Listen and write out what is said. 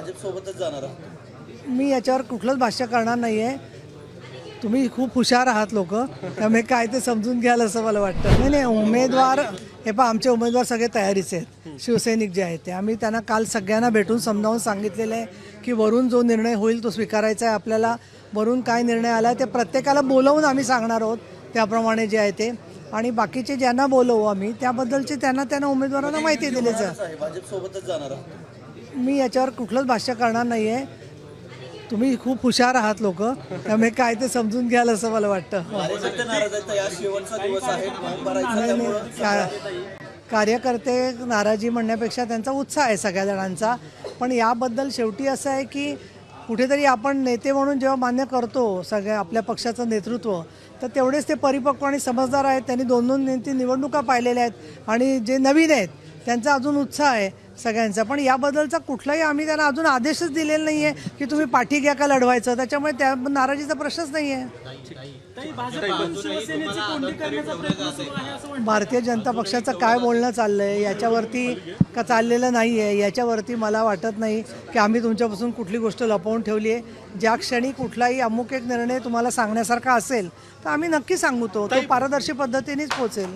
भाजप सोबतच जाणार आहात? मी याच्यावर कुठलंच भाष्य करणार नाही आहे. तुम्ही खूप हुशार आहात लोक, त्यामुळे काय ते समजून घ्याल असं मला वाटतं. नाही नाही, उमेदवार हे पहा, आमचे उमेदवार सगळे तयारीचे आहेत. शिवसैनिक जे आहेत ते आम्ही त्यांना काल सगळ्यांना भेटून समजावून सांगितलेलं आहे की वरून जो निर्णय होईल तो स्वीकारायचा आहे आपल्याला. वरून काय निर्णय आला आहे ते प्रत्येकाला बोलवून आम्ही सांगणार आहोत त्याप्रमाणे जे आहे ते. आणि बाकीचे ज्यांना बोलवू आम्ही त्याबद्दलचे त्यांना उमेदवारांना माहिती दिली जाईल. भाजप सोबतच जाणार आहात? मी याच्यावर कुठलंच भाष्य करणार नाही आहे. तुम्ही खूप हुशार आहात लोक, त्यामुळे काय ते समजून घ्याल असं मला वाटतं. कार्यकर्ते नाराज आहेत, या शेवटचा दिवस आहे फॉर्म भरायचा, नाही त्यामुळं कार्यकर्ते नाराजी म्हणण्यापेक्षा त्यांचा उत्साह आहे सगळ्या जणांचा. पण याबद्दल शेवटी असं आहे की कुठेतरी आपण नेते म्हणून जेव्हा मान्य करतो सगळ्या आपल्या पक्षाचं नेतृत्व, तर तेवढेच ते परिपक्व आणि समजदार आहेत. त्यांनी 2-2 निवडणुका पाहिलेल्या आहेत आणि जे नवीन आहेत त्यांचा अजून उत्साह आहे सगळ्यांचा. पण याबद्दलचा कुठलाही आम्ही त्यांना अजून आदेशच दिलेला नाही आहे की तुम्ही पाठी घ्या का लढवायचं. त्याच्यामुळे त्या नाराजीचा प्रश्नच नाही आहे. भारतीय जनता पक्षाचं काय बोलणं चाललं आहे याच्यावरती का चाललेलं नाही आहे याच्यावरती मला वाटत नाही की आम्ही तुमच्यापासून कुठली गोष्ट लपवून ठेवली आहे. ज्या क्षणी कुठलाही अमुक एक निर्णय तुम्हाला सांगण्यासारखा असेल तर आम्ही नक्की सांगू, तो पारदर्शी पद्धतीनेच पोहोचेल.